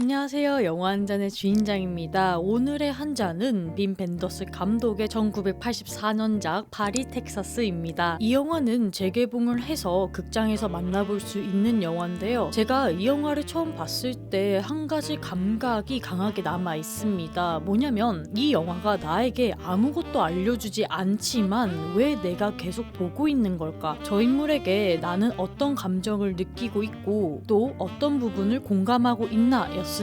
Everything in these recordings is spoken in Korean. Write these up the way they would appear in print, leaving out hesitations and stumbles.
안녕하세요. 영화 한 잔의 주인장입니다. 오늘의 한 잔은 빈 벤더스 감독의 1984년작 파리 텍사스입니다. 이 영화는 재개봉을 해서 극장에서 만나볼 수 있는 영화인데요. 제가 이 영화를 처음 봤을 때 한 가지 감각이 강하게 남아 있습니다. 뭐냐면 이 영화가 나에게 아무것도 알려주지 않지만 왜 내가 계속 보고 있는 걸까? 저 인물에게 나는 어떤 감정을 느끼고 있고 또 어떤 부분을 공감하고 있나 였습니다.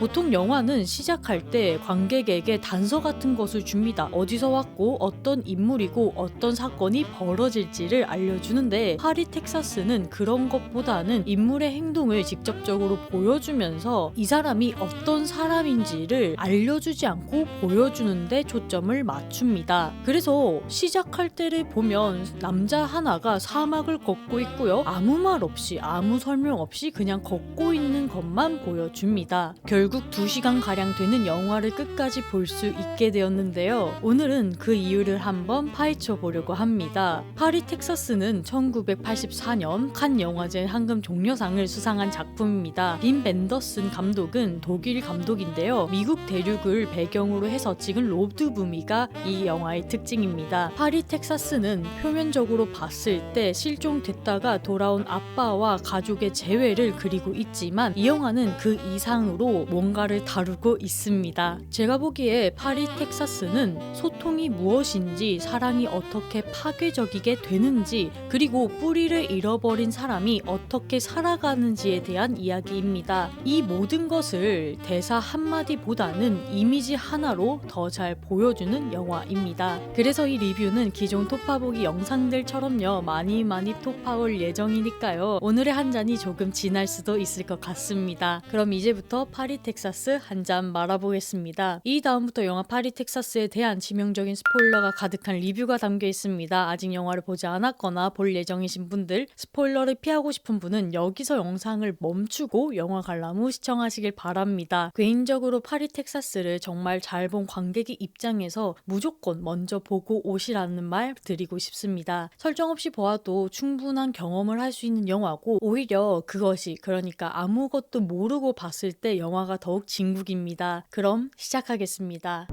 보통 영화는 시작할 때 관객에게 단서 같은 것을 줍니다. 어디서 왔고 어떤 인물이고 어떤 사건이 벌어질지를 알려주는데 파리 텍사스는 그런 것보다는 인물의 행동을 직접적으로 보여주면서 이 사람이 어떤 사람인지를 알려주지 않고 보여주는데 초점을 맞춥니다. 그래서 시작할 때를 보면 남자 하나가 사막을 걷고 있고요. 아무 말 없이 아무 설명 없이 그냥 걷고 있는 것만 보여줍니다. 결국 2시간가량 되는 영화를 끝까지 볼 수 있게 되었는데요. 오늘은 그 이유를 한번 파헤쳐 보려고 합니다. 파리 텍사스는 1984년 칸 영화제 황금 종려상을 수상한 작품입니다. 빈 벤더슨 감독은 독일 감독인데요. 미국 대륙을 배경으로 해서 찍은 로드무비가 이 영화의 특징입니다. 파리 텍사스는 표면적으로 봤을 때 실종됐다가 돌아온 아빠와 가족의 재회를 그리고 있지만 이 영화는 그 이상으로 뭔가를 다루고 있습니다. 제가 보기에 파리 텍사스는 소통이 무엇인지, 사랑이 어떻게 파괴적이게 되는지, 그리고 뿌리를 잃어버린 사람이 어떻게 살아가는지에 대한 이야기입니다. 이 모든 것을 대사 한마디보다는 이미지 하나로 더 잘 보여주는 영화입니다. 그래서 이 리뷰는 기존 톱파보기 영상들처럼요 많이 톱파올 예정이니까요. 오늘의 한 잔이 조금 진할 수도 있을 것 같습니다. 그럼 이제부터 파리 텍사스 한 잔 말아보겠습니다. 이 다음부터 영화 파리 텍사스에 대한 치명적인 스포일러가 가득한 리뷰가 담겨 있습니다. 아직 영화를 보지 않았거나 볼 예정이신 분들, 스포일러를 피하고 싶은 분은 여기서 영상을 멈추고 영화 관람 후 시청하시길 바랍니다. 개인적으로 파리 텍사스를 정말 잘 본 관객의 입장에서 무조건 먼저 보고 오시라는 말 드리고 싶습니다. 설정 없이 보아도 충분한 경험을 할 수 있는 영화고, 오히려 그것이, 그러니까 아무것도 모르고 봤을 때 영화가 더욱 진국입니다. 그럼 시작하겠습니다.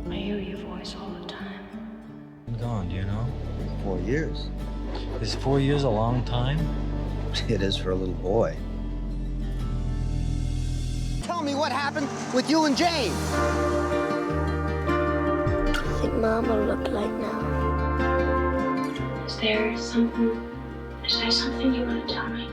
I hear your voice all the time. Been gone, do you know? 4 years. Is 4 years a long time? It is for a little boy. Tell me what happened with you and Jane. What do you think Mom will look like now? Is there something you want to tell me?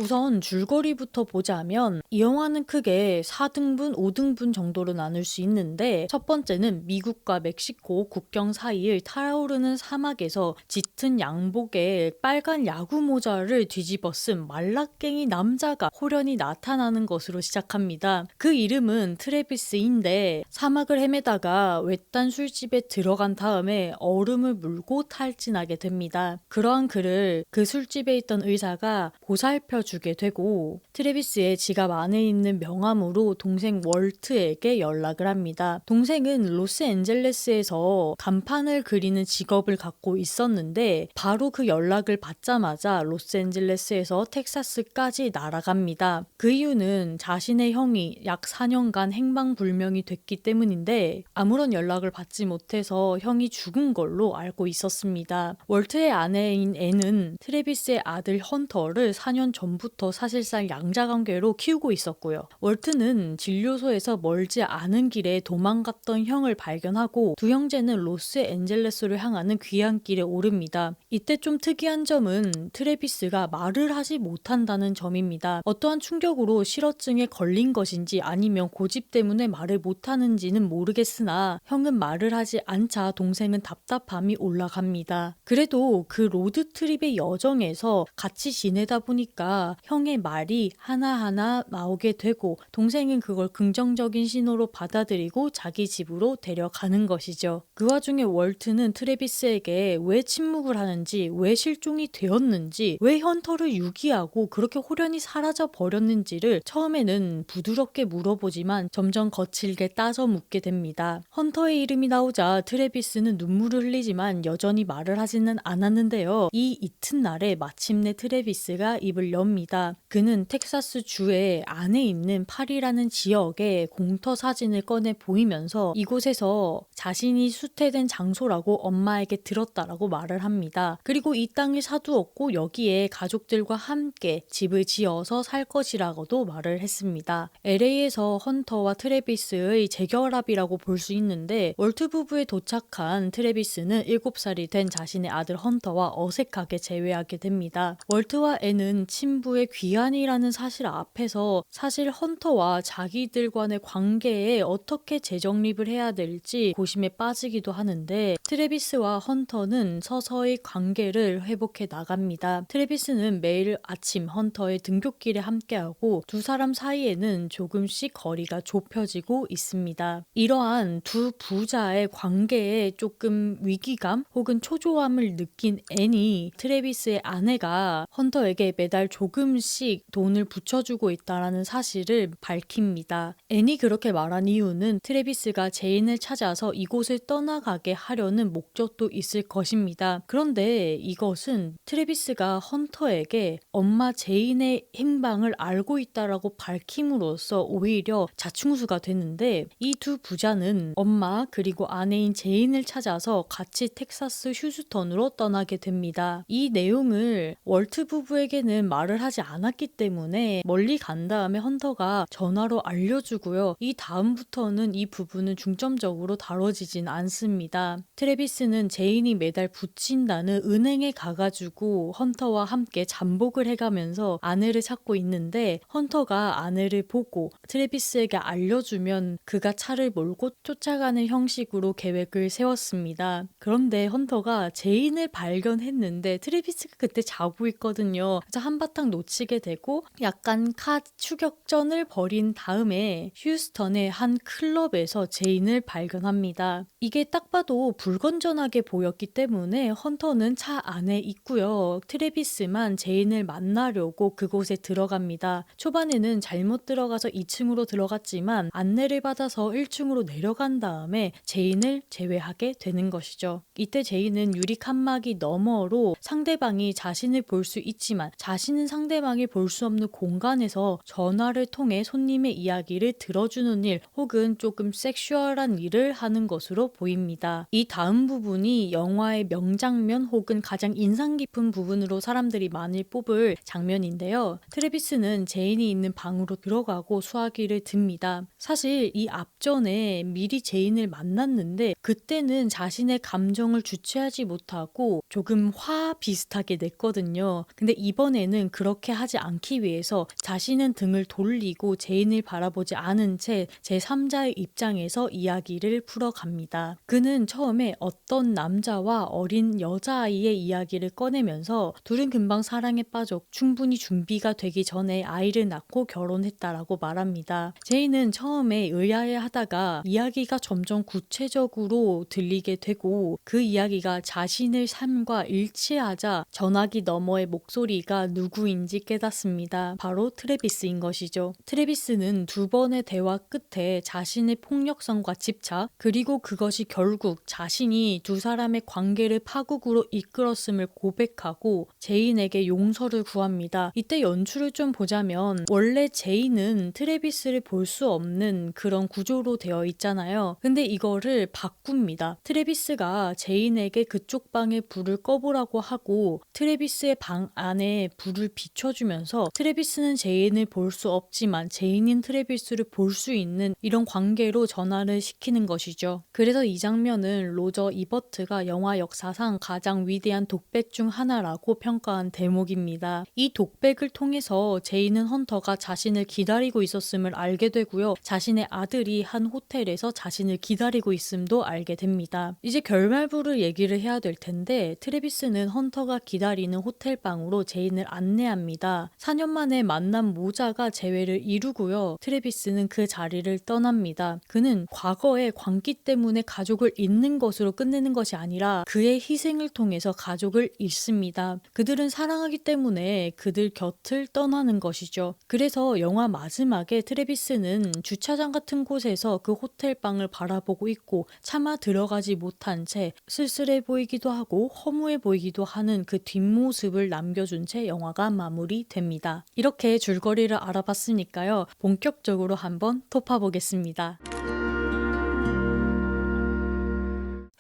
우선 줄거리부터 보자면 이 영화는 크게 4등분, 5등분 정도로 나눌 수 있는데, 첫 번째는 미국과 멕시코 국경 사이를 타오르는 사막에서 짙은 양복에 빨간 야구 모자를 뒤집어 쓴 말라깽이 남자가 호련히 나타나는 것으로 시작합니다. 그 이름은 트래비스인데 사막을 헤매다가 외딴 술집에 들어간 다음에 얼음을 물고 탈진하게 됩니다. 그러한 그를 그 술집에 있던 의사가 보살펴 주게 되고, 트래비스의 지갑 안에 있는 명함으로 동생 월트에게 연락을 합니다. 동생은 로스앤젤레스에서 간판을 그리는 직업을 갖고 있었는데 바로 그 연락을 받자마자 로스앤젤레스에서 텍사스까지 날아갑니다. 그 이유는 자신의 형이 약 4년간 행방불명이 됐기 때문인데 아무런 연락을 받지 못해서 형이 죽은 걸로 알고 있었습니다. 월트의 아내인 앤은 트래비스의 아들 헌터를 4년 전부터 사실상 양자관계로 키우고 있었고요. 월트는 진료소에서 멀지 않은 길에 도망갔던 형을 발견하고 두 형제는 로스앤젤레스를 향하는 귀향길에 오릅니다. 이때 좀 특이한 점은 트래비스가 말을 하지 못한다는 점입니다. 어떠한 충격으로 실어증에 걸린 것인지 아니면 고집 때문에 말을 못하는지는 모르겠으나 형은 말을 하지 않자 동생은 답답함이 올라갑니다. 그래도 그 로드트립의 여정에서 같이 지내다 보니까 때마다 형의 말이 하나하나 나오게 되고 동생은 그걸 긍정적인 신호로 받아들이고 자기 집으로 데려가는 것이죠. 그 와중에 월트는 트래비스에게 왜 침묵을 하는지, 왜 실종이 되었는지, 왜 헌터를 유기하고 그렇게 홀연히 사라져 버렸는지를 처음에는 부드럽게 물어보지만 점점 거칠게 따져 묻게 됩니다. 헌터의 이름이 나오자 트래비스는 눈물을 흘리지만 여전히 말을 하지는 않았는데요. 이 이튿날에 마침내 트래비스가 입을 엽니다. 그는 텍사스 주의 안에 있는 파리라는 지역의 공터 사진을 꺼내 보이면서 이곳에서 자신이 수태된 장소라고 엄마에게 들었다라고 말을 합니다. 그리고 이 땅을 사두었고 여기에 가족들과 함께 집을 지어서 살 것이라고도 말을 했습니다. LA에서 헌터와 트래비스의 재결합이라고 볼 수 있는데 월트 부부에 도착한 트래비스는 7살이 된 자신의 아들 헌터와 어색하게 재회하게 됩니다. 월트와 앤은 친부의 귀환이라는 사실 앞에서 사실 헌터와 자기들 간의 관계에 어떻게 재정립을 해야 될지 고심에 빠지기도 하는데 트래비스와 헌터는 서서히 관계를 회복해 나갑니다. 트래비스는 매일 아침 헌터의 등굣길에 함께하고 두 사람 사이에는 조금씩 거리가 좁혀지고 있습니다. 이러한 두 부자의 관계에 조금 위기감 혹은 초조함을 느낀 앤이 트래비스의 아내가 헌터에게 매달 조금씩 돈을 붙여주고 있다는 사실을 밝힙니다. 앤이 그렇게 말한 이유는 트래비스가 제인을 찾아서 이곳을 떠나가게 하려는 목적도 있을 것입니다. 그런데 이것은 트래비스가 헌터에게 엄마 제인의 행방을 알고 있다라고 밝힘으로써 오히려 자충수가 되는데 이 두 부자는 엄마 그리고 아내인 제인을 찾아서 같이 텍사스 휴스턴으로 떠나게 됩니다. 이 내용을 월트 부부에게는 말을 하지 않았기 때문에 멀리 간 다음에 헌터가 전화로 알려주고요. 이 다음부터는 이 부분은 중점적으로 다뤄지진 않습니다. 트래비스는 제인이 매달 붙인다는 은행에 가가지고 헌터와 함께 잠복을 해가면서 아내를 찾고 있는데 헌터가 아내를 보고 트래비스에게 알려주면 그가 차를 몰고 쫓아가는 형식으로 계획을 세웠습니다. 그런데 헌터가 제인을 발견했는데 트래비스가 그때 자고 있거든요. 그래서 한바탕 놓치게 되고 약간 추격전을 벌인 다음에 휴스턴의 한 클럽에서 제인을 발견합니다. 이게 딱 봐도 불건전하게 보였기 때문에 헌터는 차 안에 있고요. 트래비스만 제인을 만나려고 그곳에 들어갑니다. 초반에는 잘못 들어가서 2층으로 들어갔지만 안내를 받아서 1층으로 내려간 다음에 제인을 제외하게 되는 것이죠. 이때 제인은 유리 칸막이 너머로 상대방이 자신을 볼 수 있지만 자신은 상대방이 볼 수 없는 공간에서 전화를 통해 손님의 이야기를 들어주는 일 혹은 조금 섹슈얼한 일을 하는 것으로 보입니다. 이 다음 부분이 영화의 명장면 혹은 가장 인상 깊은 부분으로 사람들이 많이 뽑을 장면인데요. 트래비스는 제인이 있는 방으로 들어가고 수화기를 듭니다. 사실 이 앞전에 미리 제인을 만났는데 그때는 자신의 감정을 주체하지 못하고 조금 화 비슷하게 냈거든요. 근데 이번에는 그렇게 하지 않기 위해서 자신은 등을 돌리고 제인을 바라보지 않은 채 제3자의 입장에서 이야기를 풀어갑니다. 그는 처음에 어떤 남자와 어린 여자아이의 이야기를 꺼내면서 둘은 금방 사랑에 빠져 충분히 준비가 되기 전에 아이를 낳고 결혼했다라고 말합니다. 제인은 처음에 의아해하다가 이야기가 점점 구체적으로 들리게 되고 그 이야기가 자신의 삶과 일치하자 전화기 너머의 목소리가 누구인지 깨닫습니다. 바로 트래비스인 것이죠. 트래비스는 두 번의 대화 끝에 자신의 폭력성과 집착 그리고 그것이 결국 자신이 두 사람의 관계를 파국으로 이끌었음을 고백하고 제인에게 용서를 구합니다. 이때 연출을 좀 보자면 원래 제인은 트래비스를 볼 수 없는 그런 구조로 되어 있잖아요. 근데 이거를 바꿉니다. 트래비스가 제인에게 그쪽 방에 불을 꺼보라고 하고 트래비스의 방 안에 불을 비춰주면서 트래비스는 제인을 볼 수 없지만 제인인 트래비스를 볼 수 있는 이런 관계로 전환을 시키는 것이죠. 그래서 이 장면은 로저 이버트가 영화 역사상 가장 위대한 독백 중 하나라고 평가한 대목입니다. 이 독백을 통해서 제인은 헌터가 자신을 기다리고 있었음을 알게 되고요. 자신의 아들이 한 호텔에서 자신을 기다리고 있음도 알게 됩니다. 이제 결말부를 얘기를 해야 될 텐데 트래비스는 헌터가 기다리는 호텔방으로 제인을 안내합니다. 합니다. 4년 만에 만난 모자가 재회를 이루고요. 트래비스는 그 자리를 떠납니다. 그는 과거의 광기 때문에 가족을 잃는 것으로 끝내는 것이 아니라 그의 희생을 통해서 가족을 잃습니다. 그들은 사랑하기 때문에 그들 곁을 떠나는 것이죠. 그래서 영화 마지막에 트래비스는 주차장 같은 곳에서 그 호텔 방을 바라보고 있고 차마 들어가지 못한 채 쓸쓸해 보이기도 하고 허무해 보이기도 하는 그 뒷모습을 남겨준 채 영화가 마무리됩니다. 이렇게 줄거리를 알아봤으니까요. 본격적으로 한번 톱파보겠습니다.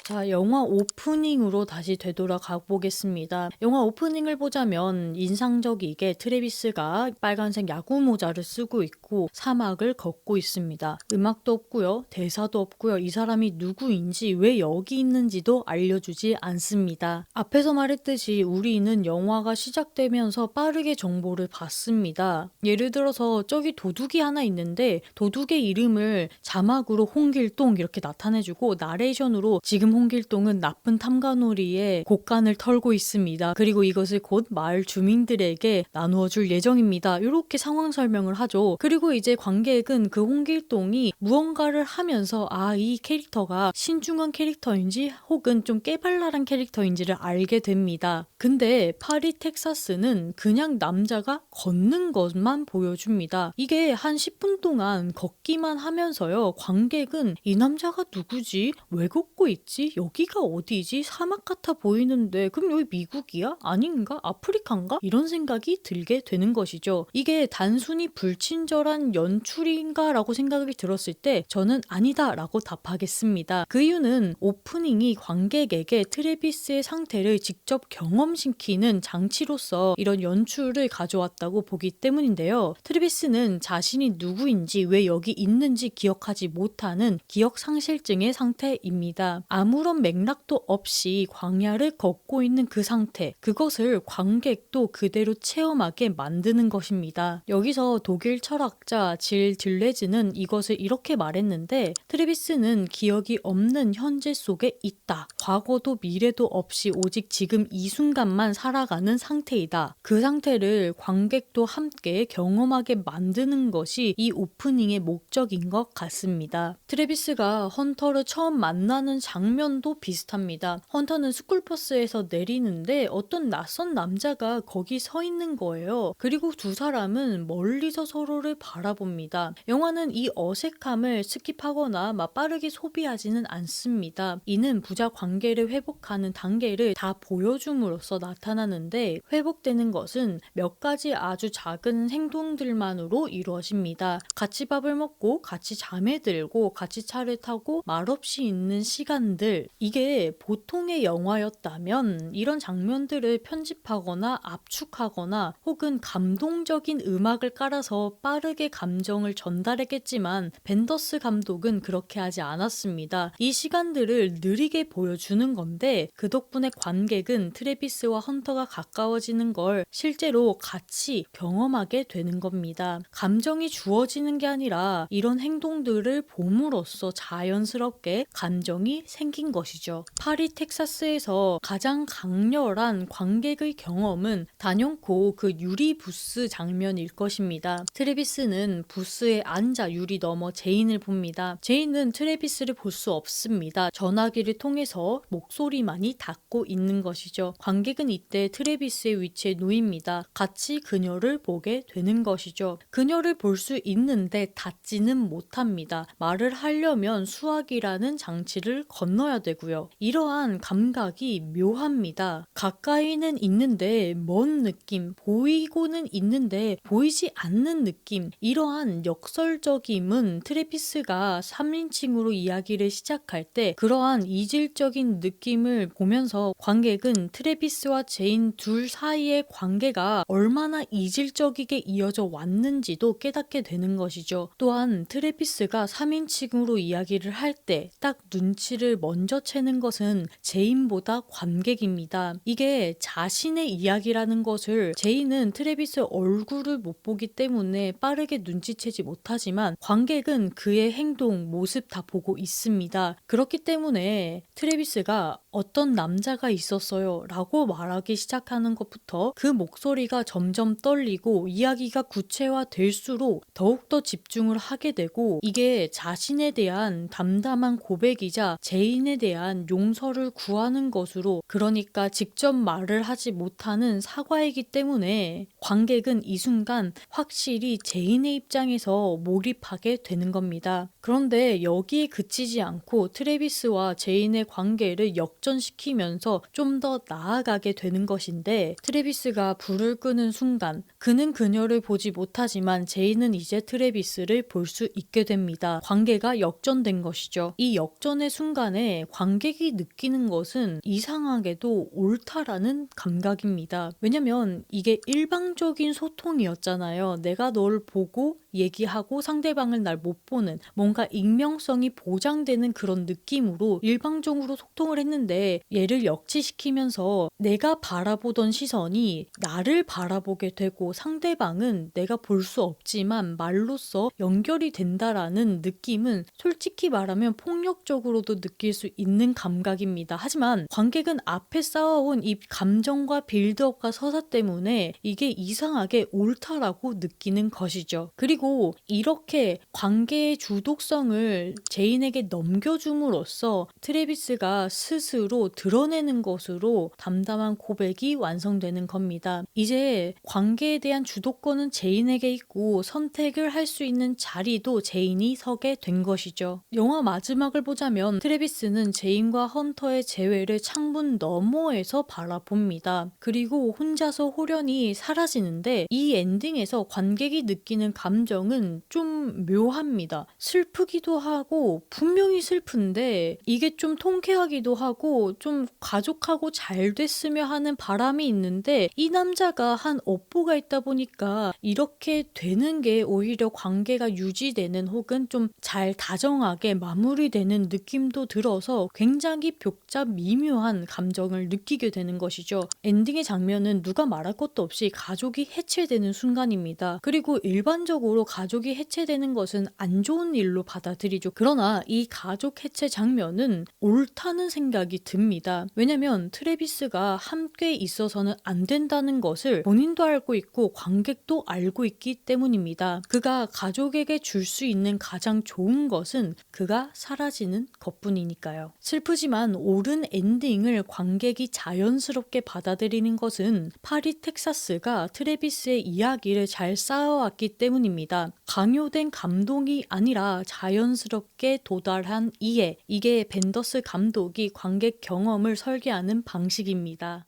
자, 영화 오프닝으로 다시 되돌아가 보겠습니다. 영화 오프닝을 보자면 인상적이게 트래비스가 빨간색 야구 모자를 쓰고 있고 사막을 걷고 있습니다. 음악도 없고요. 대사도 없고요. 이 사람이 누구인지 왜 여기 있는지도 알려주지 않습니다. 앞에서 말했듯이 우리는 영화가 시작되면서 빠르게 정보를 받습니다. 예를 들어서 저기 도둑이 하나 있는데 도둑의 이름을 자막으로 홍길동 이렇게 나타내주고 나레이션으로 지금 홍길동은 나쁜 탐관오리에 곡간을 털고 있습니다. 그리고 이것을 곧 마을 주민들에게 나누어 줄 예정입니다. 이렇게 상황 설명을 하죠. 그리고 이제 관객은 그 홍길동이 무언가를 하면서 이 캐릭터가 신중한 캐릭터인지 혹은 좀 깨발랄한 캐릭터인지를 알게 됩니다. 근데 파리 텍사스는 그냥 남자가 걷는 것만 보여줍니다. 이게 한 10분 동안 걷기만 하면서요. 관객은 이 남자가 누구지? 왜 걷고 있지? 여기가 어디지? 사막 같아 보이는데 그럼 여기 미국이야? 아닌가? 아프리카인가? 이런 생각이 들게 되는 것이죠. 이게 단순히 불친절한 연출인가? 라고 생각이 들었을 때 저는 아니다 라고 답하겠습니다. 그 이유는 오프닝이 관객에게 트래비스의 상태를 직접 경험시키는 장치로서 이런 연출을 가져왔다고 보기 때문인데요. 트래비스는 자신이 누구인지 왜 여기 있는지 기억하지 못하는 기억상실증의 상태입니다. 아무런 맥락도 없이 광야를 걷고 있는 그 상태, 그것을 관객도 그대로 체험하게 만드는 것입니다. 여기서 독일 철학자 질 딜레즈는 이것을 이렇게 말했는데 트래비스는 기억이 없는 현재 속에 있다. 과거도 미래도 없이 오직 지금 이 순간만 살아가는 상태이다. 그 상태를 관객도 함께 경험하게 만드는 것이 이 오프닝의 목적인 것 같습니다. 트래비스가 헌터를 처음 만나는 장면도 비슷합니다. 헌터는 스쿨버스에서 내리는데 어떤 낯선 남자가 거기 서 있는 거예요. 그리고 두 사람은 멀리서 서로를 바라봅니다. 영화는 이 어색함을 스킵하거나 빠르게 소비하지는 않습니다. 이는 부자 관계를 회복하는 단계를 다 보여줌으로써 나타나는데 회복되는 것은 몇 가지 아주 작은 행동들만으로 이루어집니다. 같이 밥을 먹고 같이 잠에 들고 같이 차를 타고 말없이 있는 시간들, 이게 보통의 영화였다면 이런 장면들을 편집하거나 압축하거나 혹은 감동적인 음악을 깔아서 빠르게 감정을 전달했겠지만 벤더스 감독은 그렇게 하지 않았습니다. 이 시간들을 느리게 보여주는 건데 그 덕분에 관객은 트래비스와 헌터가 가까워지는 걸 실제로 같이 경험하게 되는 겁니다. 감정이 주어지는 게 아니라 이런 행동들을 봄으로써 자연스럽게 감정이 생긴 것이죠. 파리 텍사스에서 가장 강렬한 관객의 경험은 단연코 그 유리 부스 장면일 것입니다. 트래비스는 부스에 앉아 유리 너머 제인을 봅니다. 제인은 트래비스를 볼 수 없습니다. 전화기를 통해서 목소리만이 닿고 있는 것이죠. 관객은 이때 트래비스의 위치에 놓입니다. 같이 그녀를 보게 되는 것이죠. 그녀를 볼 수 있는데 닿지는 못합니다. 말을 하려면 수화기라는 장치를 건너야 되고요. 이러한 감각이 묘합니다. 가까이는 있는데 먼 느낌, 보이고는 있는데 보이지 않는 느낌, 이러한 역설적임은 트래비스가 3인칭으로 이야기를 시작할 때 그러한 이질적인 느낌을 보면서 관객은 트래비스와 제인 둘 사이의 관계가 얼마나 이질적이게 이어져 왔는지도 깨닫게 되는 것이죠. 또한 트래비스가 3인칭으로 이야기를 할 때 딱 눈치를 먼저 먼저 채는 것은 제인보다 관객입니다. 이게 자신의 이야기라는 것을 제인은 트래비스의 얼굴을 못 보기 때문에 빠르게 눈치채지 못하지만 관객은 그의 행동, 모습 다 보고 있습니다. 그렇기 때문에 트래비스가 어떤 남자가 있었어요 라고 말하기 시작하는 것부터 그 목소리가 점점 떨리고 이야기가 구체화될수록 더욱더 집중을 하게 되고 이게 자신에 대한 담담한 고백이자 제인에 대한 용서를 구하는 것으로 그러니까 직접 말을 하지 못하는 사과이기 때문에 관객은 이 순간 확실히 제인의 입장에서 몰입하게 되는 겁니다. 그런데 여기에 그치지 않고 트래비스와 제인의 관계를 역전시키면서 좀 더 나아가게 되는 것인데 트래비스가 불을 끄는 순간 그는 그녀를 보지 못하지만 제인은 이제 트래비스를 볼 수 있게 됩니다. 관계가 역전된 것이죠. 이 역전의 순간에 관객이 느끼는 것은 이상하게도 옳다라는 감각입니다. 왜냐면 이게 일방적인 소통이었잖아요. 내가 널 보고 얘기하고 상대방을 날 못 보는 뭔가 익명성이 보장되는 그런 느낌으로 일방적으로 소통을 했는데 얘를 역치시키면서 내가 바라보던 시선이 나를 바라보게 되고 상대방은 내가 볼 수 없지만 말로써 연결이 된다라는 느낌은 솔직히 말하면 폭력적으로도 느낄 수 있는 감각입니다. 하지만 관객은 앞에 쌓아온 이 감정과 빌드업과 서사 때문에 이게 이상하게 옳다라고 느끼는 것이죠. 그리고 이렇게 관계의 주도성을 제인에게 넘겨줌으로써 트래비스가 스스로 드러내는 것으로 담담한 고백이 완성되는 겁니다. 이제 관계에 대한 주도권은 제인에게 있고 선택을 할 수 있는 자리도 제인이 서게 된 것이죠. 영화 마지막을 보자면 트래비스는 제인과 헌터의 재회를 창문 너머에서 바라봅니다. 그리고 혼자서 홀연히 사라지는데 이 엔딩에서 관객이 느끼는 감정은 좀 묘합니다. 슬프기도 하고 분명히 슬픈데 이게 좀 통쾌하기도 하고 좀 가족하고 잘 됐으면 하는 바람이 있는데 이 남자가 한 업보가 있다 보니까 이렇게 되는 게 오히려 관계가 유지되는 혹은 좀 잘 다정하게 마무리되는 느낌도 들어서 굉장히 복잡 미묘한 감정을 느끼게 되는 것이죠. 엔딩의 장면은 누가 말할 것도 없이 가족이 해체되는 순간입니다. 그리고 일반적으로 가족이 해체되는 것은 안 좋은 일로 받아들이죠. 그러나 이 가족 해체 장면은 옳다는 생각이 듭니다. 왜냐면 트래비스가 함께 있어서는 안 된다는 것을 본인도 알고 있고 관객도 알고 있기 때문입니다. 그가 가족에게 줄 수 있는 가장 좋은 것은 그가 사라지는 것뿐이니까요. 슬프지만 옳은 엔딩을 관객이 자연스럽게 받아들이는 것은 파리 텍사스가 트래비스의 이야기를 잘 쌓아왔기 때문입니다. 강요된 감동이 아니라 자연스럽게 도달한 이해, 이게 벤더스 감독이 관객 경험을 설계하는 방식입니다.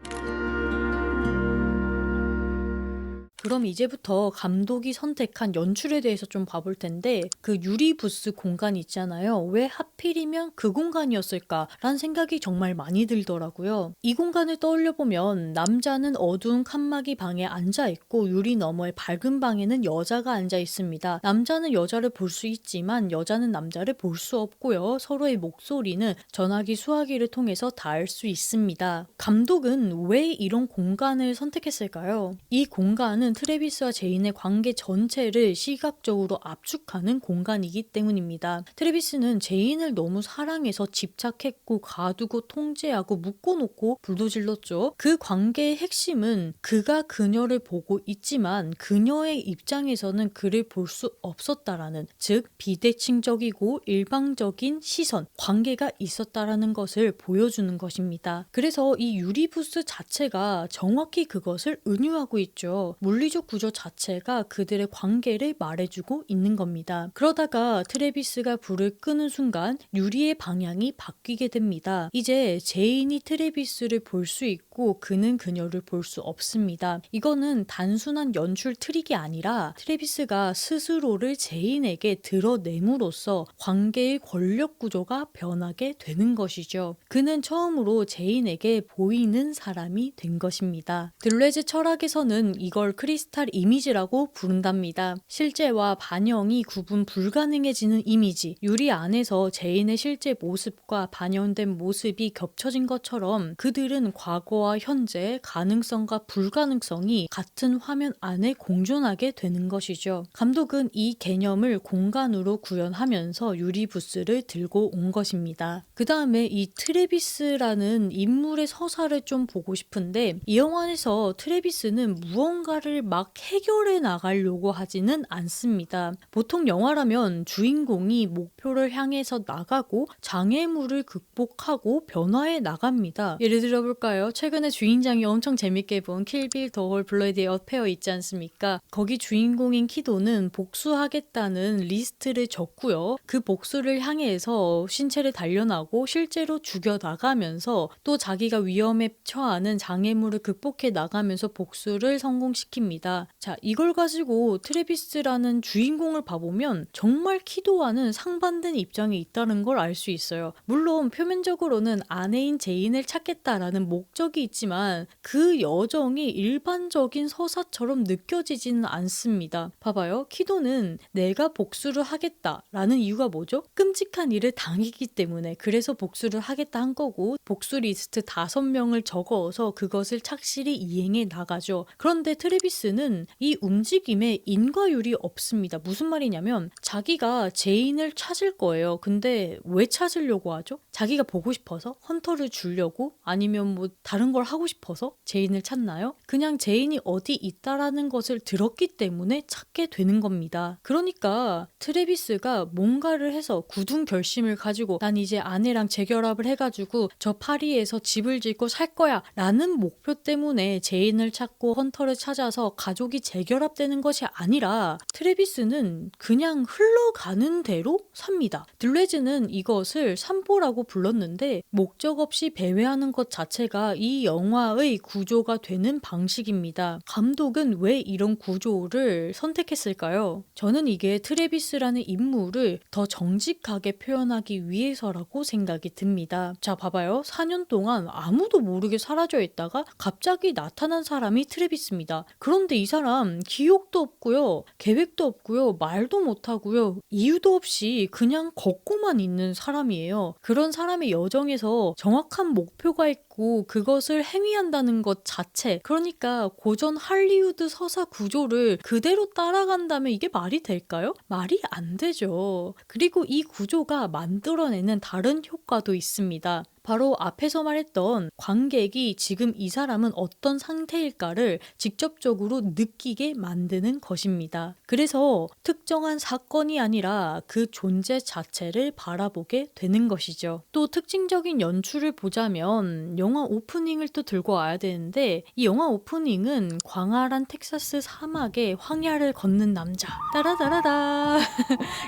그럼 이제부터 감독이 선택한 연출에 대해서 좀 봐볼 텐데 그 유리 부스 공간 있잖아요. 왜 하필이면 그 공간이었을까라는 생각이 정말 많이 들더라고요. 이 공간을 떠올려보면 남자는 어두운 칸막이 방에 앉아있고 유리 너머의 밝은 방에는 여자가 앉아있습니다. 남자는 여자를 볼 수 있지만 여자는 남자를 볼 수 없고요. 서로의 목소리는 전화기 수화기를 통해서 닿을 수 있습니다. 감독은 왜 이런 공간을 선택했을까요? 이 공간은 트래비스와 제인의 관계 전체를 시각적으로 압축하는 공간이기 때문입니다. 트래비스는 제인을 너무 사랑해서 집착했고 가두고 통제하고 묶어놓고 불도질렀죠. 그 관계의 핵심은 그가 그녀를 보고 있지만 그녀의 입장에서는 그를 볼 수 없었다라는, 즉 비대칭적이고 일방적인 시선, 관계가 있었다라는 것을 보여주는 것입니다. 그래서 이 유리부스 자체가 정확히 그것을 은유하고 있죠. 물리적 구조 자체가 그들의 관계를 말해주고 있는 겁니다. 그러다가 트래비스가 불을 끄는 순간 유리의 방향이 바뀌게 됩니다. 이제 제인이 트래비스를 볼 수 있고 그는 그녀를 볼 수 없습니다. 이거는 단순한 연출 트릭이 아니라 트래비스가 스스로를 제인에게 드러냄으로써 관계의 권력 구조가 변하게 되는 것이죠. 그는 처음으로 제인에게 보이는 사람이 된 것입니다. 들레즈 철학에서는 이걸 크리스탈 이미지라고 부른답니다. 실제와 반영이 구분 불가능해지는 이미지. 유리 안에서 제인의 실제 모습과 반영된 모습이 겹쳐진 것처럼 그들은 과거와 현재, 가능성과 불가능성이 같은 화면 안에 공존하게 되는 것이죠. 감독은 이 개념을 공간으로 구현하면서 유리 부스를 들고 온 것입니다. 그 다음에 이 트래비스라는 인물의 서사를 좀 보고 싶은데, 이 영화에서 트래비스는 무언가를 막 해결해 나가려고 하지는 않습니다. 보통 영화라면 주인공이 목표를 향해서 나가고 장애물을 극복하고 변화해 나갑니다. 예를 들어볼까요? 최근에 주인장이 엄청 재밌게 본 킬빌 더 홀 블러디 어페어 있지 않습니까? 거기 주인공인 키도는 복수하겠다는 리스트를 적고요. 그 복수를 향해서 신체를 단련하고 실제로 죽여나가면서 또 자기가 위험에 처하는 장애물을 극복해 나가면서 복수를 성공시킵니다. 자, 이걸 가지고 트래비스라는 주인공을 봐보면 정말 키도와는 상반된 입장에 있다는 걸 알 수 있어요. 물론 표면적으로는 아내인 제인을 찾겠다라는 목적이 있지만 그 여정이 일반적인 서사처럼 느껴지지는 않습니다. 봐봐요. 키도는 내가 복수를 하겠다라는 이유가 뭐죠? 끔찍한 일을 당했기 때문에, 그래서 복수를 하겠다 한 거고, 복수 리스트 5명을 적어서 그것을 착실히 이행해 나가죠. 그런데 트래비스는 이 움직임에 인과율이 없습니다. 무슨 말이냐면 자기가 제인을 찾을 거예요. 근데 왜 찾으려고 하죠? 자기가 보고 싶어서? 헌터를 주려고? 아니면 뭐 다른 걸 하고 싶어서 제인을 찾나요? 그냥 제인이 어디 있다라는 것을 들었기 때문에 찾게 되는 겁니다. 그러니까 트래비스가 뭔가를 해서 굳은 결심을 가지고 난 이제 아내랑 재결합을 해가지고 저 파리에서 집을 짓고 살 거야 라는 목표 때문에 제인을 찾고 헌터를 찾아서 가족이 재결합되는 것이 아니라 트래비스는 그냥 흘러가는 대로 삽니다. 들레즈는 이것을 산보라고 불렀는데 목적 없이 배회하는 것 자체가 이 영화의 구조가 되는 방식입니다. 감독은 왜 이런 구조를 선택했을까요? 저는 이게 트래비스라는 인물을 더 정직하게 표현하기 위해서라고 생각이 듭니다. 자, 봐봐요. 4년 동안 아무도 모르게 사라져 있다가 갑자기 나타난 사람이 트래비스입니다. 그런데 이 사람 기억도 없고요. 계획도 없고요. 말도 못하고요. 이유도 없이 그냥 걷고만 있는 사람이에요. 그런 사람의 여정에서 정확한 목표가 있고 그것을 행위한다는 것 자체, 그러니까 고전 할리우드 서사 구조를 그대로 따라간다면 이게 말이 될까요? 말이 안 되죠. 그리고 이 구조가 만들어내는 다른 효과도 있습니다. 바로 앞에서 말했던 관객이 지금 이 사람은 어떤 상태일까를 직접적으로 느끼게 만드는 것입니다. 그래서 특정한 사건이 아니라 그 존재 자체를 바라보게 되는 것이죠. 또 특징적인 연출을 보자면 영화 오프닝을 또 들고 와야 되는데, 이 영화 오프닝은 광활한 텍사스 사막에 황야를 걷는 남자, 따라다라다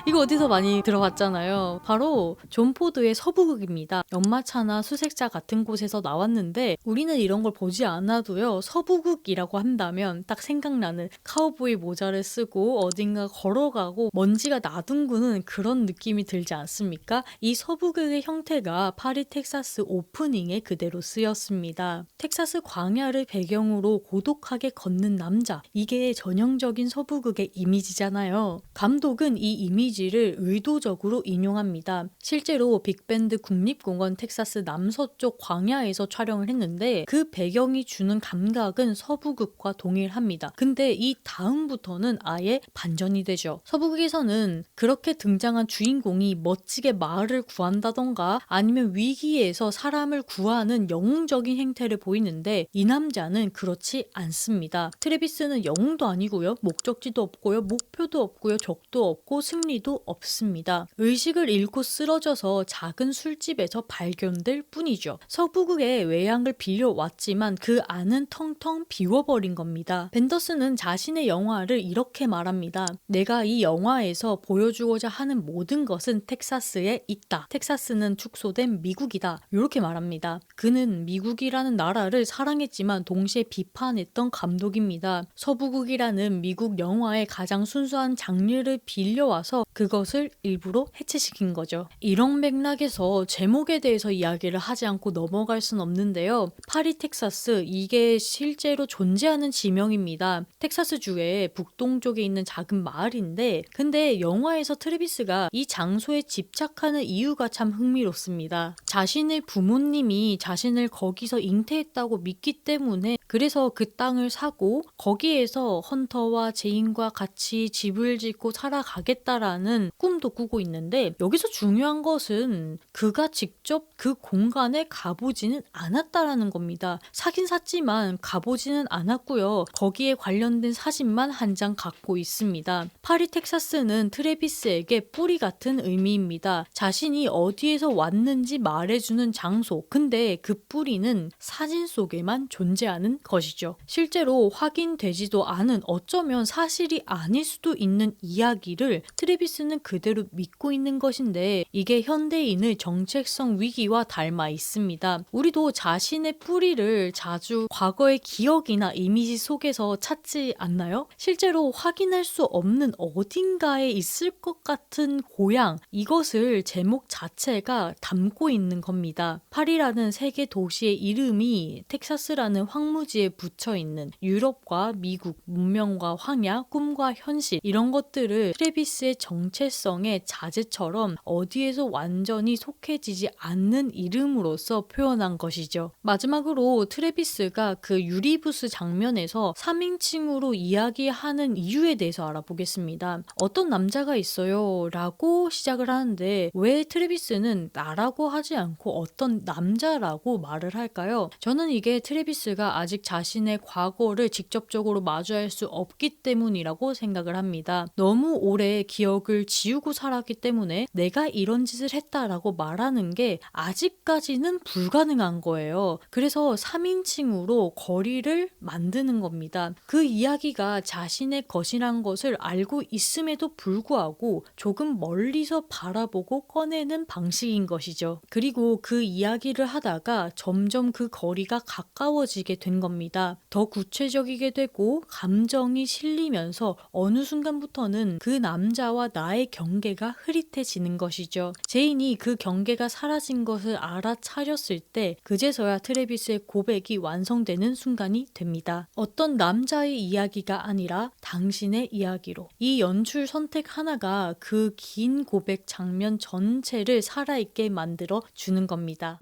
이거 어디서 많이 들어봤잖아요. 바로 존 포드의 서부극입니다. 연마차나 수색자 같은 곳에서 나왔는데 우리는 이런 걸 보지 않아도요, 서부극이라고 한다면 딱 생각나는 카우보이 모자를 쓰고 어딘가 걸어가고 먼지가 나둥구는 그런 느낌이 들지 않습니까? 이 서부극의 형태가 파리 텍사스 오프닝에 그대로 쓰였습니다. 텍사스 광야를 배경으로 고독하게 걷는 남자, 이게 전형적인 서부극의 이미지잖아요. 감독은 이 이미지를 의도적으로 인용합니다. 실제로 빅밴드 국립공원 텍사스 남서쪽 광야에서 촬영을 했는데 그 배경이 주는 감각은 서부극과 동일합니다. 근데 이 다음부터는 아예 반전이 되죠. 서부극에서는 그렇게 등장한 주인공이 멋지게 마을을 구한다던가 아니면 위기에서 사람을 구하는 영웅적인 행태를 보이는데 이 남자는 그렇지 않습니다. 트래비스는 영웅도 아니고요, 목적지도 없고요, 목표도 없고요, 적도 없고 승리도 없습니다. 의식을 잃고 쓰러져서 작은 술집에서 발견될 뿐이죠. 서부극의 외양을 빌려왔지만 그 안은 텅텅 비워버린 겁니다. 벤더스는 자신의 영화를 이렇게 말합니다. 내가 이 영화에서 보여주고자 하는 모든 것은 텍사스에 있다. 텍사스는 축소된 미국이다. 이렇게 말합니다. 그는 미국이라는 나라를 사랑했지만 동시에 비판했던 감독입니다. 서부극이라는 미국 영화의 가장 순수한 장르를 빌려와서 그것을 일부러 해체시킨 거죠. 이런 맥락에서 제목에 대해서 이야기 이야기를 하지 않고 넘어갈 순 없는데요. 파리 텍사스, 이게 실제로 존재하는 지명입니다. 텍사스주의 북동쪽에 있는 작은 마을인데, 근데 영화에서 트래비스가 이 장소에 집착하는 이유가 참 흥미롭습니다. 자신의 부모님이 자신을 거기서 잉태했다고 믿기 때문에, 그래서 그 땅을 사고 거기에서 헌터와 제인과 같이 집을 짓고 살아가겠다라는 꿈도 꾸고 있는데, 여기서 중요한 것은 그가 직접 그 공간에 가보지는 않았다라는 겁니다. 사긴 샀지만 가보지는 않았고요. 거기에 관련된 사진만 한 장 갖고 있습니다. 파리 텍사스는 트래비스에게 뿌리 같은 의미입니다. 자신이 어디에서 왔는지 말해주는 장소, 근데 그 뿌리는 사진 속에만 존재하는 것이죠. 실제로 확인되지도 않은, 어쩌면 사실이 아닐 수도 있는 이야기를 트래비스는 그대로 믿고 있는 것인데, 이게 현대인의 정체성 위기와 닮아 있습니다. 우리도 자신의 뿌리를 자주 과거의 기억이나 이미지 속에서 찾지 않나요? 실제로 확인할 수 없는 어딘가에 있을 것 같은 고향, 이것을 제목 자체가 담고 있는 겁니다. 파리라는 세계 도시의 이름이 텍사스라는 황무지에 붙여 있는, 유럽과 미국, 문명과 황야, 꿈과 현실, 이런 것들을 트래비스의 정체성의 자재처럼 어디에서 완전히 속해지지 않는 이름으로서 표현한 것이죠. 마지막으로 트래비스가 그 유리부스 장면에서 3인칭으로 이야기하는 이유에 대해서 알아보겠습니다. 어떤 남자가 있어요 라고 시작을 하는데, 왜 트래비스는 나라고 하지 않고 어떤 남자라고 말을 할까요? 저는 이게 트래비스가 아직 자신의 과거를 직접적으로 마주할 수 없기 때문이라고 생각을 합니다. 너무 오래 기억을 지우고 살았기 때문에 내가 이런 짓을 했다라고 말하는 게 아직까지는 불가능한 거예요. 그래서 3인칭으로 거리를 만드는 겁니다. 그 이야기가 자신의 것이란 것을 알고 있음에도 불구하고 조금 멀리서 바라보고 꺼내는 방식인 것이죠. 그리고 그 이야기를 하다가 점점 그 거리가 가까워지게 된 겁니다. 더 구체적이게 되고 감정이 실리면서 어느 순간부터는 그 남자와 나의 경계가 흐릿해지는 것이죠. 제인이 그 경계가 사라진 것을 알아차렸을 때, 그제서야 트래비스의 고백이 완성되는 순간이 됩니다. 어떤 남자의 이야기가 아니라 당신의 이야기로. 이 연출 선택 하나가 그 긴 고백 장면 전체를 살아있게 만들어 주는 겁니다.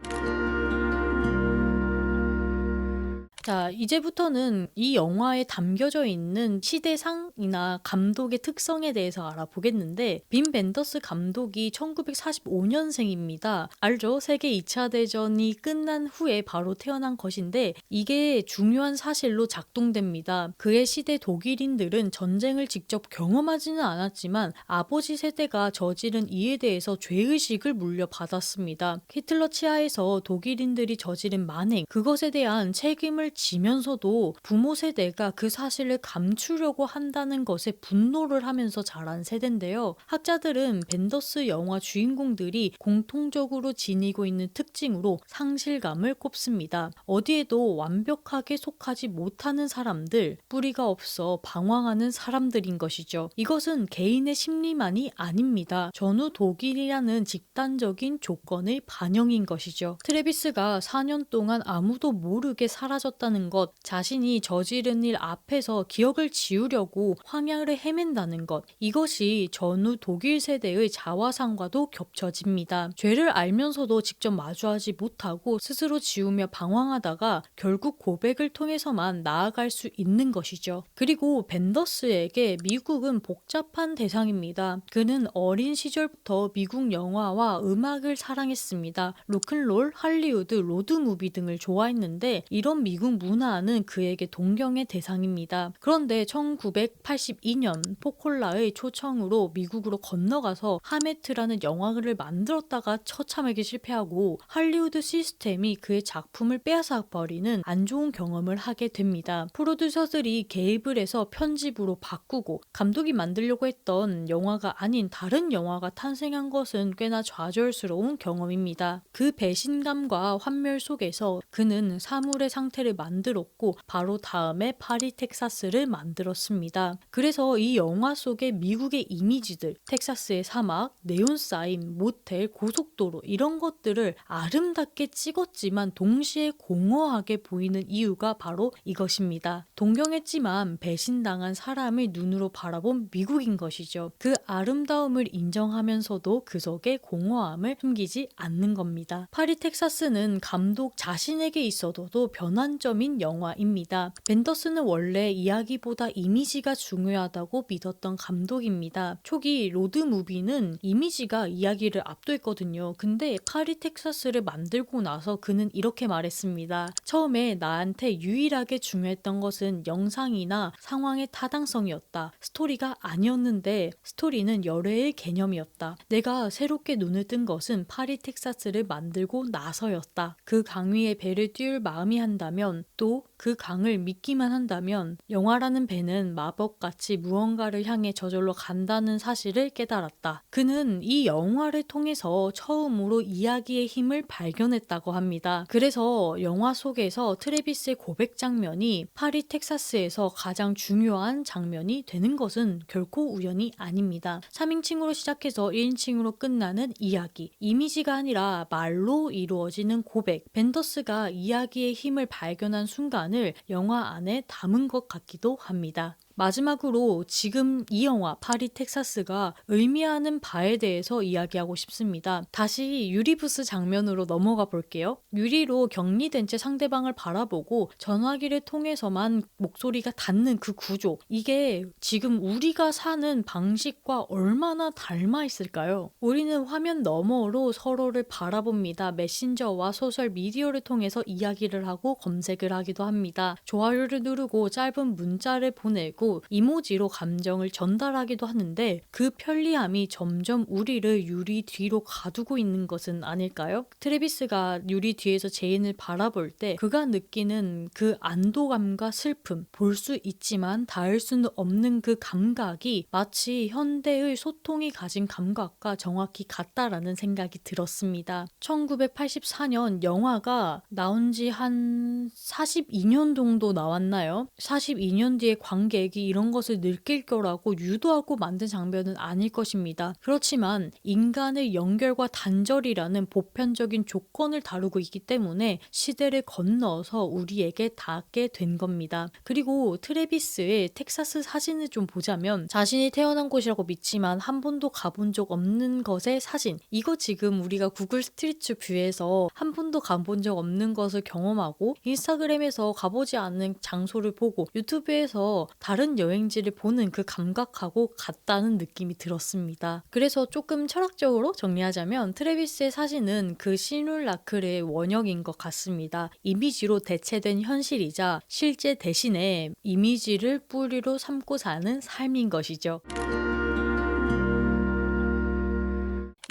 자, 이제부터는 이 영화에 담겨져 있는 시대상이나 감독의 특성에 대해서 알아보겠는데, 빈 벤더스 감독이 1945년생입니다. 알죠? 세계 2차 대전이 끝난 후에 바로 태어난 것인데, 이게 중요한 사실로 작동됩니다. 그의 시대 독일인들은 전쟁을 직접 경험하지는 않았지만 아버지 세대가 저지른 이에 대해서 죄의식을 물려받았습니다. 히틀러 치하에서 독일인들이 저지른 만행, 그것에 대한 책임을 지면서도 부모 세대가 그 사실을 감추려고 한다는 것에 분노를 하면서 자란 세대인데요. 학자들은 벤더스 영화 주인공들이 공통적으로 지니고 있는 특징으로 상실감을 꼽습니다. 어디에도 완벽하게 속하지 못하는 사람들, 뿌리가 없어 방황하는 사람들인 것이죠. 이것은 개인의 심리만이 아닙니다. 전후 독일이라는 집단적인 조건의 반영인 것이죠. 트래비스가 4년 동안 아무도 모르게 사라졌다는 것, 자신이 저지른 일 앞에서 기억을 지우려고 황야를 헤맨다는 것, 이것이 전후 독일 세대의 자화상과도 겹쳐집니다. 죄를 알면서도 직접 마주하지 못하고 스스로 지우며 방황하다가 결국 고백을 통해서만 나아갈 수 있는 것이죠. 그리고 벤더스에게 미국은 복잡한 대상입니다. 그는 어린 시절부터 미국 영화와 음악을 사랑했습니다. 로큰롤, 할리우드, 로드무비 등을 좋아했는데, 이런 미국 문화는 그에게 동경의 대상입니다. 그런데 1982년 포콜라의 초청으로 미국으로 건너가서 하메트라는 영화를 만들었다가 처참하게 실패하고 할리우드 시스템이 그의 작품을 빼앗아버리는 안 좋은 경험을 하게 됩니다. 프로듀서들이 개입을 해서 편집으로 바꾸고 감독이 만들려고 했던 영화가 아닌 다른 영화가 탄생한 것은 꽤나 좌절스러운 경험입니다. 그 배신감과 환멸 속에서 그는 사물의 상태를 만들었고 바로 다음에 파리 텍사스를 만들었습니다. 그래서 이 영화 속의 미국의 이미지들, 텍사스의 사막, 네온 사인, 모텔, 고속도로 이런 것들을 아름답게 찍었지만 동시에 공허하게 보이는 이유가 바로 이것입니다. 동경했지만 배신당한 사람을 눈으로 바라본 미국인 것이죠. 그 아름다움을 인정하면서도 그 속에 공허함을 숨기지 않는 겁니다. 파리 텍사스는 감독 자신에게 있어도 변환점인 영화입니다. 벤더스는 원래 이야기보다 이미지가 중요하다고 믿었던 감독입니다. 초기 로드무비는 이미지가 이야기를 압도했거든요. 근데 파리 텍사스를 만들고 나서 그는 이렇게 말했습니다. 처음에 나한테 유일하게 중요했던 것은 영상이나 상황의 타당성이었다. 스토리가 아니었는데 스토리는 열애의 개념이었다. 내가 새롭게 눈을 뜬 것은 파리 텍사스를 만들고 나서였다. 그 강 위에 배를 띄울 마음이 한다면 또 그 강을 믿기만 한다면 영화라는 배는 마법같이 무언가를 향해 저절로 간다는 사실을 깨달았다. 그는 이 영화를 통해서 처음으로 이야기의 힘을 발견했다고 합니다. 그래서 영화 속에서 트래비스의 고백 장면이 파리 텍사스에서 가장 중요한 장면이 되는 것은 결코 우연이 아닙니다. 3인칭으로 시작해서 1인칭으로 끝나는 이야기, 이미지가 아니라 말로 이루어지는 고백, 벤더스가 이야기의 힘을 발견한 순간을 영화 안에 담은 것 같기도 합니다. 마지막으로 지금 이 영화 파리 텍사스가 의미하는 바에 대해서 이야기하고 싶습니다. 다시 유리부스 장면으로 넘어가 볼게요. 유리로 격리된 채 상대방을 바라보고 전화기를 통해서만 목소리가 닿는 그 구조, 이게 지금 우리가 사는 방식과 얼마나 닮아 있을까요? 우리는 화면 너머로 서로를 바라봅니다. 메신저와 소셜 미디어를 통해서 이야기를 하고 검색을 하기도 합니다. 좋아요를 누르고 짧은 문자를 보내고 이모지로 감정을 전달하기도 하는데 그 편리함이 점점 우리를 유리 뒤로 가두고 있는 것은 아닐까요? 트래비스가 유리 뒤에서 제인을 바라볼 때 그가 느끼는 그 안도감과 슬픔, 볼 수 있지만 닿을 수는 없는 그 감각이 마치 현대의 소통이 가진 감각과 정확히 같다라는 생각이 들었습니다. 1984년 영화가 나온 지 한 42년 정도 나왔나요? 42년 뒤에 관객이 이런 것을 느낄 거라고 유도하고 만든 장면은 아닐 것입니다. 그렇지만 인간의 연결과 단절이라는 보편적인 조건을 다루고 있기 때문에 시대를 건너서 우리에게 닿게 된 겁니다. 그리고 트래비스의 텍사스 사진을 좀 보자면 자신이 태어난 곳이라고 믿지만 한 번도 가본 적 없는 것의 사진, 이거 지금 우리가 구글 스트리트 뷰에서 한 번도 가본 적 없는 것을 경험하고 인스타그램에서 가보지 않은 장소를 보고 유튜브에서 다른 여행지를 보는 그 감각하고 같다는 느낌이 들었습니다. 그래서 조금 철학적으로 정리하자면 트래비스의 사진은 그 시뮬라클의 원형인 것 같습니다. 이미지로 대체된 현실이자 실제 대신에 이미지를 뿌리로 삼고 사는 삶인 것이죠.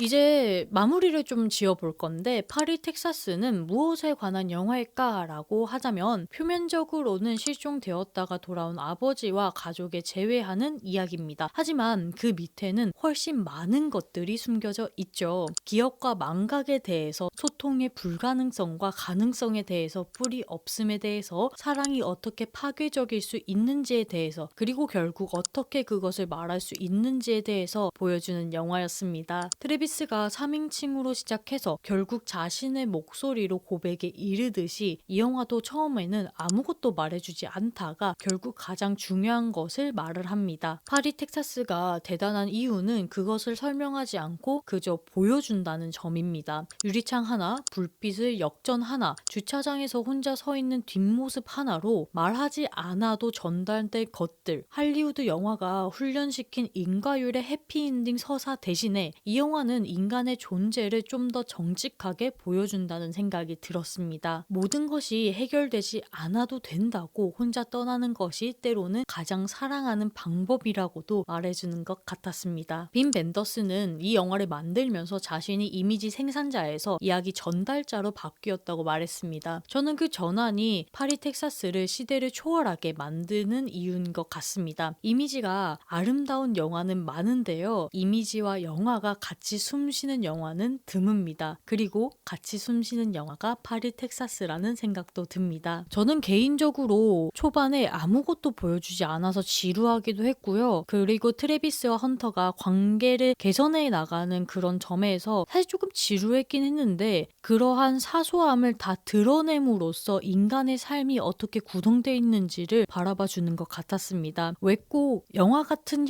이제 마무리를 좀 지어볼 건데 파리 텍사스는 무엇에 관한 영화일까? 라고 하자면 표면적으로는 실종되었다가 돌아온 아버지와 가족의 재회하는 이야기입니다. 하지만 그 밑에는 훨씬 많은 것들이 숨겨져 있죠. 기업과 망각에 대해서, 소통의 불가능성과 가능성에 대해서, 뿌리 없음에 대해서, 사랑이 어떻게 파괴적일 수 있는지에 대해서, 그리고 결국 어떻게 그것을 말할 수 있는지에 대해서 보여주는 영화였습니다. 트래비스가 3인칭으로 시작해서 결국 자신의 목소리로 고백에 이르듯이 이 영화도 처음에는 아무것도 말해주지 않다가 결국 가장 중요한 것을 말을 합니다. 파리 텍사스가 대단한 이유는 그것을 설명하지 않고 그저 보여준다는 점입니다. 유리창 하나, 불빛을 역전 하나, 주차장에서 혼자 서 있는 뒷모습 하나로 말하지 않아도 전달될 것들, 할리우드 영화가 훈련시킨 인과율의 해피엔딩 서사 대신에 이 영화는 인간의 존재를 좀 더 정직하게 보여준다는 생각이 들었습니다. 모든 것이 해결되지 않아도 된다고 혼자 떠나는 것이 때로는 가장 사랑하는 방법이라고도 말해주는 것 같았습니다. 빈 벤더스는 이 영화를 만들면서 자신이 이미지 생산자에서 이야기 전달자로 바뀌었다고 말했습니다. 저는 그 전환이 파리 텍사스를 시대를 초월하게 만드는 이유인 것 같습니다. 이미지가 아름다운 영화는 많은데요. 이미지와 영화가 같이 숨쉬는 영화는 드뭅니다. 그리고 같이 숨쉬는 영화가 파리 텍사스라는 생각도 듭니다. 저는 개인적으로 초반에 아무것도 보여주지 않아서 지루하기도 했고요. 그리고 트래비스와 헌터가 관계를 개선해 나가는 그런 점에서 사실 조금 지루했긴 했는데 그러한 사소함을 다 드러냄으로써 인간의 삶이 어떻게 구성되어 있는지를 바라봐 주는 것 같았습니다. 왜 꼭 영화 같은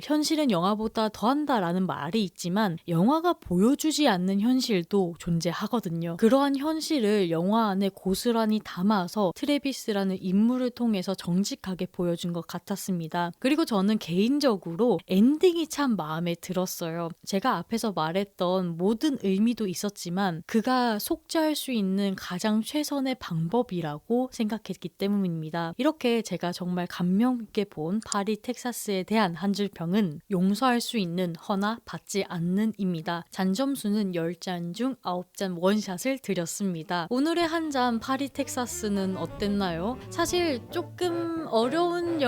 현실은 영화보다 더한다라는 말이 있지만 영화가 보여주지 않는 현실도 존재하거든요. 그러한 현실을 영화 안에 고스란히 담아서 트래비스라는 인물을 통해서 정직하게 보여준 것 같았습니다. 그리고 저는 개인적으로 엔딩이 참 마음에 들었어요. 제가 앞에서 말했던 모든 의미도 있었지만 그가 속죄할 수 있는 가장 최선의 방법이라고 생각했기 때문입니다. 이렇게 제가 정말 감명 깊게 본 파리 텍사스에 대한 한 줄 평은 용서할 수 있는 허나 받지 않는 입니다. 잔점수는 10잔 중 9잔 원샷을 드렸습니다. 오늘의 한 잔 파리 텍사스는 어땠나요? 사실 조금 어려운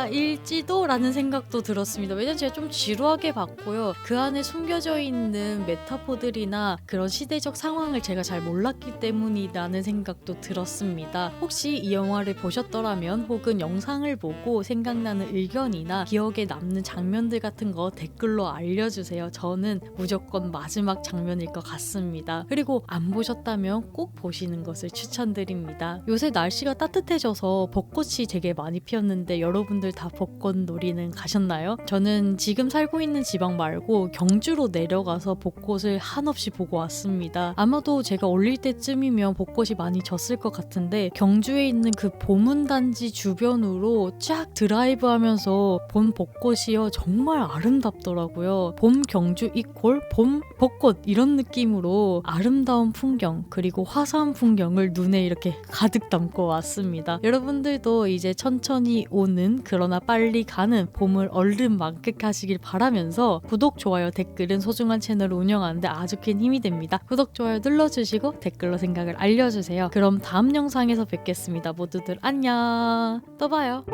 영화일지도 라는 생각도 들었습니다. 왜냐면 제가 좀 지루하게 봤고요. 그 안에 숨겨져 있는 메타포들이나 그런 시대적 상황을 제가 잘 몰랐기 때문이라는 생각도 들었습니다. 혹시 이 영화를 보셨더라면 혹은 영상을 보고 생각나는 의견이나 기억에 남는 장면들 같은 거 댓글로 알려주세요. 저는 무조건 마지막 장면일 것 같습니다. 그리고 안 보셨다면 꼭 보시는 것을 추천드립니다. 요새 날씨가 따뜻해져서 벚꽃이 되게 많이 피었는데 여러분들 다 벚꽃 놀이는 가셨나요? 저는 지금 살고 있는 지방 말고 경주로 내려가서 벚꽃을 한없이 보고 왔습니다. 아마도 제가 올릴 때쯤이면 벚꽃이 많이 졌을 것 같은데 경주에 있는 그 보문단지 주변으로 쫙 드라이브 하면서 본 벚꽃이요 정말 아름답더라고요. 봄 경주 이퀄 봄 벚꽃 이런 느낌으로 아름다운 풍경 그리고 화사한 풍경을 눈에 이렇게 가득 담고 왔습니다. 여러분들도 이제 천천히 오는 그러나 빨리 가는 봄을 얼른 만끽하시길 바라면서 구독, 좋아요, 댓글은 소중한 채널을 운영하는데 아주 큰 힘이 됩니다. 구독, 좋아요 눌러주시고 댓글로 생각을 알려주세요. 그럼 다음 영상에서 뵙겠습니다. 모두들 안녕. 또 봐요.